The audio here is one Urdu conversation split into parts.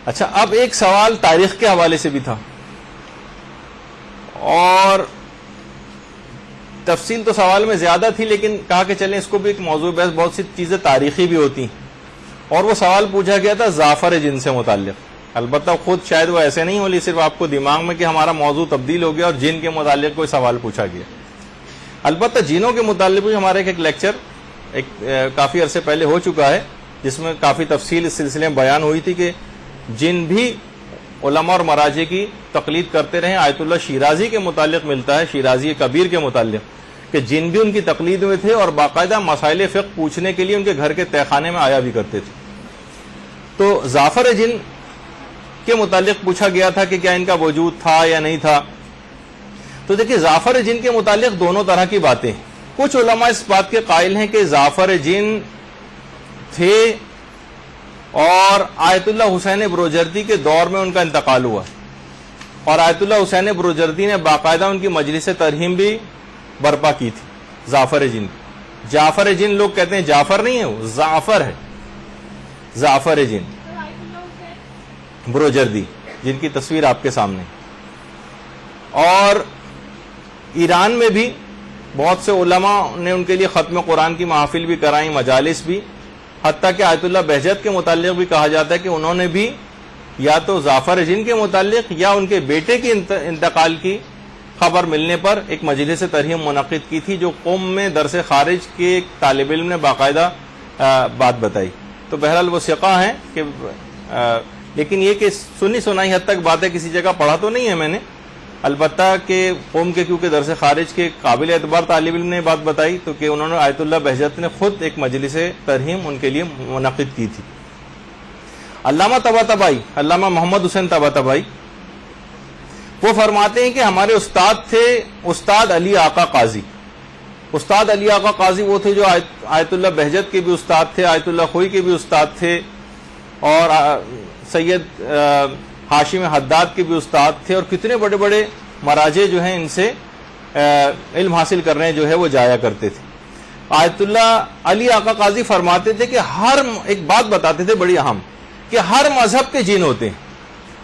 اچھا، اب ایک سوال تاریخ کے حوالے سے بھی تھا، اور تفصیل تو سوال میں زیادہ تھی، لیکن کہا کہ چلیں اس کو بھی ایک موضوع بحث، بہت سی چیزیں تاریخی بھی ہوتی ہیں، اور وہ سوال پوچھا گیا تھا زعفر جن سے متعلق. البتہ خود شاید وہ ایسے نہیں ہولی، صرف آپ کو دماغ میں کہ ہمارا موضوع تبدیل ہو گیا اور جن کے متعلق کوئی سوال پوچھا گیا. البتہ جنوں کے متعلق بھی ہمارا ایک لیکچر کافی عرصے پہلے ہو چکا ہے، جس میں کافی تفصیل اس سلسلے میں بیان ہوئی تھی کہ جن بھی علماء اور مراجع کی تقلید کرتے رہے. آیت اللہ شیرازی کے متعلق ملتا ہے، شیرازی کبیر کے متعلق، کہ جن بھی ان کی تقلید میں تھے اور باقاعدہ مسائل فقہ پوچھنے کے لیے ان کے گھر کے تہہ خانے میں آیا بھی کرتے تھے. تو زعفر جن کے متعلق پوچھا گیا تھا کہ کیا ان کا وجود تھا یا نہیں تھا. تو دیکھیں، زعفر جن کے متعلق دونوں طرح کی باتیں. کچھ علماء اس بات کے قائل ہیں کہ زعفر جن تھے اور آیت اللہ حسین بروجردی کے دور میں ان کا انتقال ہوا، اور آیت اللہ حسین بروجردی نے باقاعدہ ان کی مجلس ترحیم بھی برپا کی تھی. زعفر جن، جعفر جن لوگ کہتے ہیں، جعفر نہیں ہے، وہ زعفر ہے. زعفر جن بروجردی، جن کی تصویر آپ کے سامنے. اور ایران میں بھی بہت سے علماء نے ان کے لیے ختم قرآن کی محافل بھی کرائیں، مجالس بھی، حتیٰ کہ آیت اللہ بہجت کے متعلق بھی کہا جاتا ہے کہ انہوں نے بھی یا تو زعفر جن کے متعلق یا ان کے بیٹے کے انتقال کی خبر ملنے پر ایک مجلس ترحیم منعقد کی تھی، جو قوم میں درس خارج کے ایک طالب علم نے باقاعدہ بات بتائی. تو بہرحال وہ ثقہ ہیں کہ لیکن یہ کہ سنی سنائی حد تک باتیں کسی جگہ پڑھا تو نہیں ہے میں نے، البتہ کہ قوم کے کیونکہ درس خارج کے قابل اعتبار طالب علم نے بات بتائی، تو کہ انہوں نے آیت اللہ بہجت نے خود ایک مجلس ترحیم ان کے لیے منعقد کی تھی. علامہ طباطبائی، علامہ محمد حسین طباطبائی، وہ فرماتے ہیں کہ ہمارے استاد تھے استاد علی آقا قاضی. استاد علی آقا قاضی وہ تھے جو آیت اللہ بہجت کے بھی استاد تھے، آیت اللہ خوئی کے بھی استاد تھے، اور سید ہاشم حداد کے بھی استاد تھے، اور کتنے بڑے بڑے مراجع جو ہیں ان سے علم حاصل کرنے جو ہے وہ جایا کرتے تھے. آیت اللہ علی آقا قاضی فرماتے تھے کہ ہر ایک بات بتاتے تھے بڑی اہم، کہ ہر مذہب کے جن ہوتے ہیں.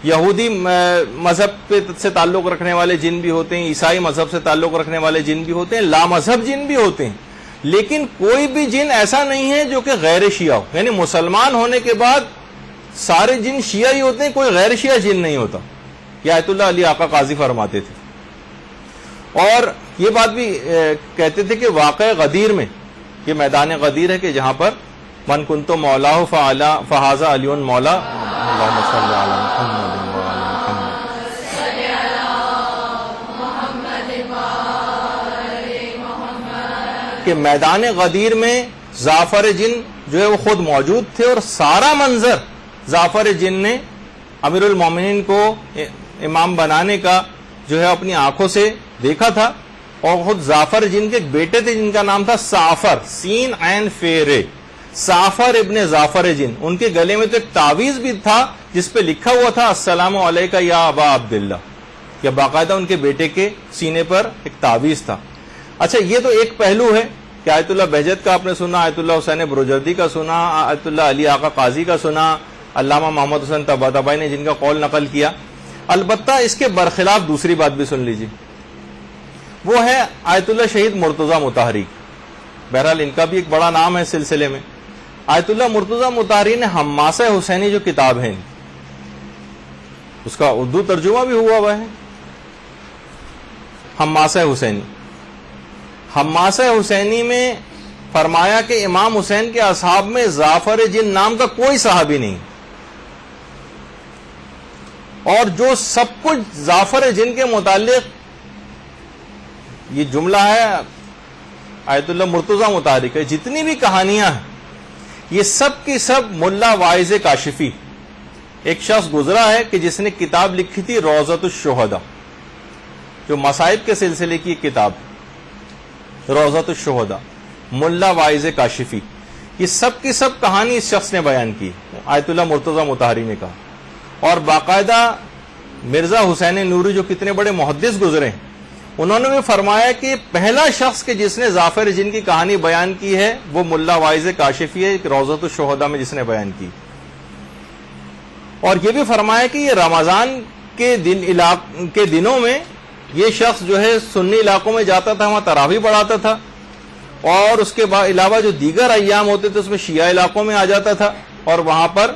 یہودی مذہب سے تعلق رکھنے والے جن بھی ہوتے ہیں، عیسائی مذہب سے تعلق رکھنے والے جن بھی ہوتے ہیں، لامذہب جن بھی ہوتے ہیں، لیکن کوئی بھی جن ایسا نہیں ہے جو کہ غیر شیعہ ہو. یعنی مسلمان ہونے کے بعد سارے جن شیعہ ہی ہوتے ہیں، کوئی غیر شیعہ جن نہیں ہوتا. یہ آیت اللہ علی آقا قاضی فرماتے تھے. اور یہ بات بھی کہتے تھے کہ واقع غدیر میں، یہ میدان غدیر ہے کہ جہاں پر من کنت مولا فہذا علی مولا، اللہم صلی علی محمد وعلی محمد، کہ میدان غدیر میں زعفر جن جو ہے وہ خود موجود تھے، اور سارا منظر زعفر جن نے امیر المومنین کو امام بنانے کا جو ہے اپنی آنکھوں سے دیکھا تھا. اور خود زعفر جن کے ایک بیٹے تھے جن کا نام تھا سعفر، سین عین فیرے، سعفر ابن زعفر جن. ان کے گلے میں تو ایک تعویذ بھی تھا جس پہ لکھا ہوا تھا السلام علیکہ یا ابا عبداللہ. یہ باقاعدہ ان کے بیٹے کے سینے پر ایک تعویذ تھا. اچھا، یہ تو ایک پہلو ہے کہ آیت اللہ بہجت کا آپ نے سنا، آیت اللہ حسین بروجردی کا سنا، آیت اللہ علی آقا قاضی کا سنا، علامہ محمد حسین طباطبائی نے جن کا قول نقل کیا. البتہ اس کے برخلاف دوسری بات بھی سن لیجیے، وہ ہے آیت اللہ شہید مرتضی مطہری. بہرحال ان کا بھی ایک بڑا نام ہے سلسلے میں. آیت اللہ مرتضی مطہری نے حماسہ حسینی جو کتاب ہے، اس کا اردو ترجمہ بھی ہوا ہوا ہے، حماسہ حسینی. حماسہ حسینی میں فرمایا کہ امام حسین کے اصحاب میں زعفر جن نام کا کوئی صحابی نہیں، اور جو سب کچھ زعفر جن کے متعلق، یہ جملہ ہے آیت اللہ مرتضی مطہری کا، جتنی بھی کہانیاں ہیں یہ سب کی سب ملا واعظ کاشفی، ایک شخص گزرا ہے کہ جس نے کتاب لکھی تھی روضۃ الشہداء، جو مصائب کے سلسلے کی ایک کتاب، روضۃ الشہداء، ملا واعظ کاشفی. یہ سب کی سب کہانی اس شخص نے بیان کی، آیت اللہ مرتضی مطہری نے کہا. اور باقاعدہ مرزا حسین نوری جو کتنے بڑے محدث گزرے ہیں، انہوں نے بھی فرمایا کہ پہلا شخص کہ جس نے زعفر جن کی کہانی بیان کی ہے وہ ملا واعظ کاشفی ہے، روضۃ الشہداء میں جس نے بیان کی. اور یہ بھی فرمایا کہ یہ رمضان کے دنوں میں یہ شخص جو ہے سنی علاقوں میں جاتا تھا، وہاں تراویح پڑھاتا تھا، اور اس کے علاوہ جو دیگر ایام ہوتے تھے اس میں شیعہ علاقوں میں آ جاتا تھا اور وہاں پر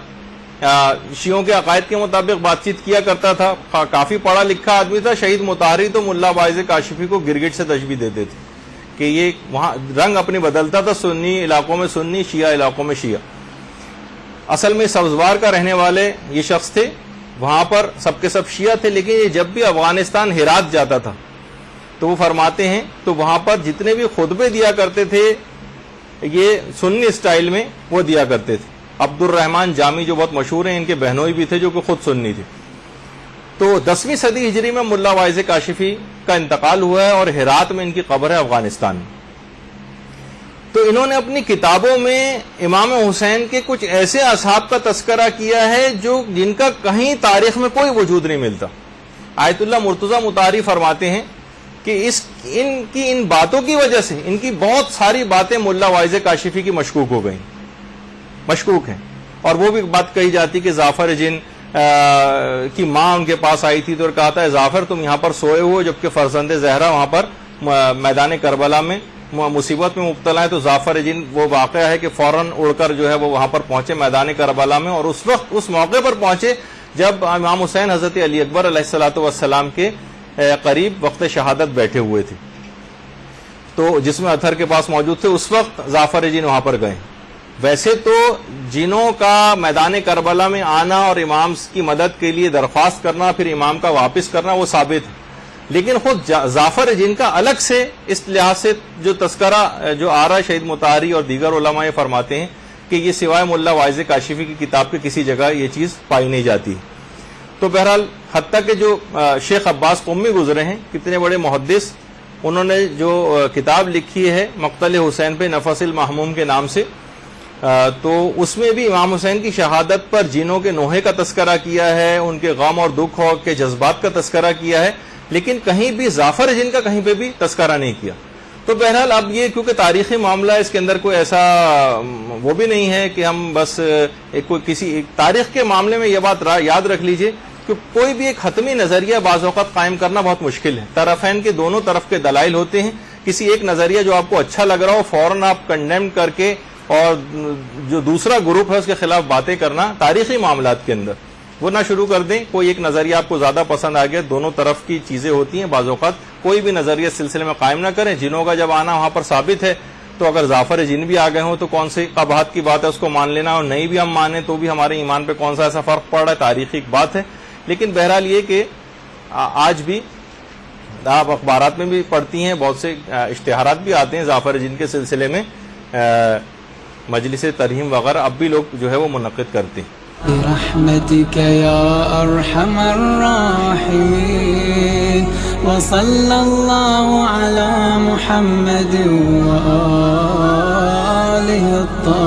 شیعوں کے عقائد کے مطابق بات چیت کیا کرتا تھا. کافی پڑھا لکھا آدمی تھا. شہید مطہری تو ملا باعث کاشفی کو گرگٹ سے تشبیہ دیتے تھے کہ یہ وہاں رنگ اپنی بدلتا تھا، سنی علاقوں میں سنی، شیعہ علاقوں میں شیعہ. اصل میں سبزوار کا رہنے والے یہ شخص تھے، وہاں پر سب کے سب شیعہ تھے، لیکن یہ جب بھی افغانستان ہرات جاتا تھا تو وہ فرماتے ہیں تو وہاں پر جتنے بھی خطبے دیا کرتے تھے یہ سنی اسٹائل میں وہ دیا کرتے تھے. عبد الرحمن جامی جو بہت مشہور ہیں، ان کے بہنوئی بھی تھے جو کہ خود سنی تھے. تو 10ویں صدی ہجری میں ملا واعظ کاشفی کا انتقال ہوا ہے اور ہرات میں ان کی قبر ہے افغانستان میں. تو انہوں نے اپنی کتابوں میں امام حسین کے کچھ ایسے اصحاب کا تذکرہ کیا ہے جن کا کہیں تاریخ میں کوئی وجود نہیں ملتا. آیت اللہ مرتضی مطہری فرماتے ہیں کہ ان باتوں کی وجہ سے ان کی بہت ساری باتیں ملا واعظ کاشفی کی مشکوک ہو گئیں، مشکوک ہیں. اور وہ بھی بات کہی جاتی کہ ظافر جن کی ماں ان کے پاس آئی تھی تو کہا تھا ظافر تم یہاں پر سوئے ہو، جبکہ فرزند زہرا وہاں پر میدان کربلا میں مصیبت میں مبتلا ہے. تو ظافر جن وہ واقعہ ہے کہ فوراً اڑ کر جو ہے وہ وہاں پر پہنچے میدان کربلا میں، اور اس موقع پر پہنچے جب امام حسین حضرت علی اکبر علیہ الصلوۃ والسلام کے قریب وقت شہادت بیٹھے ہوئے تھے، تو جس میں اطہر کے پاس موجود تھے. اس وقت ظافر جن وہاں پر گئے. ویسے تو جنوں کا میدان کربلا میں آنا اور امام کی مدد کے لیے درخواست کرنا پھر امام کا واپس کرنا وہ ثابت ہے، لیکن خود ظافر جن کا الگ سے اس لحاظ سے جو تذکرہ جو آ رہا ہے شہید مطہری اور دیگر علماء یہ فرماتے ہیں کہ یہ سوائے ملا واعظ کاشفی کی کتاب کے کسی جگہ یہ چیز پائی نہیں جاتی. تو بہرحال حتیٰ کہ جو شیخ عباس قمی گزرے ہیں، کتنے بڑے محدث، انہوں نے جو کتاب لکھی ہے مقتل حسین پہ نفس المحموم کے نام سے، تو اس میں بھی امام حسین کی شہادت پر جنوں کے نوحے کا تذکرہ کیا ہے، ان کے غم اور دکھ اور کے جذبات کا تذکرہ کیا ہے، لیکن کہیں بھی ظافر جن کا کہیں پہ بھی تذکرہ نہیں کیا. تو بہرحال اب یہ کیونکہ تاریخی معاملہ ہے، اس کے اندر کوئی ایسا وہ بھی نہیں ہے کہ ہم بس کسی تاریخ کے معاملے میں یہ بات یاد رکھ لیجئے کہ کوئی بھی ایک حتمی نظریہ بعض اوقات قائم کرنا بہت مشکل ہے. طرفین کے دونوں طرف کے دلائل ہوتے ہیں. کسی ایک نظریہ جو آپ کو اچھا لگ رہا ہو فوراً آپ کنڈیم کر کے اور جو دوسرا گروپ ہے اس کے خلاف باتیں کرنا تاریخی معاملات کے اندر وہ نہ شروع کر دیں. کوئی ایک نظریہ آپ کو زیادہ پسند آ گیا، دونوں طرف کی چیزیں ہوتی ہیں بعض اوقات، کوئی بھی نظریہ سلسلے میں قائم نہ کریں. جنوں کا جب آنا وہاں پر ثابت ہے تو اگر ظافر جن بھی آ گئے ہوں تو کون سی قباحت کی بات ہے اس کو مان لینا، اور نہیں بھی ہم مانیں تو بھی ہمارے ایمان پہ کون سا ایسا فرق پڑ رہا ہے، تاریخی ایک بات ہے. لیکن بہرحال یہ کہ آج بھی آپ اخبارات میں بھی پڑھتی ہیں، بہت سے اشتہارات بھی آتے ہیں ظافر جن کے سلسلے میں، مجلس ترہیم وغیرہ اب بھی لوگ جو ہے وہ منعقد کرتے ہیں. برحمتك يا أرحم الراحمين وصلى الله على محمد وآله الطاهرين.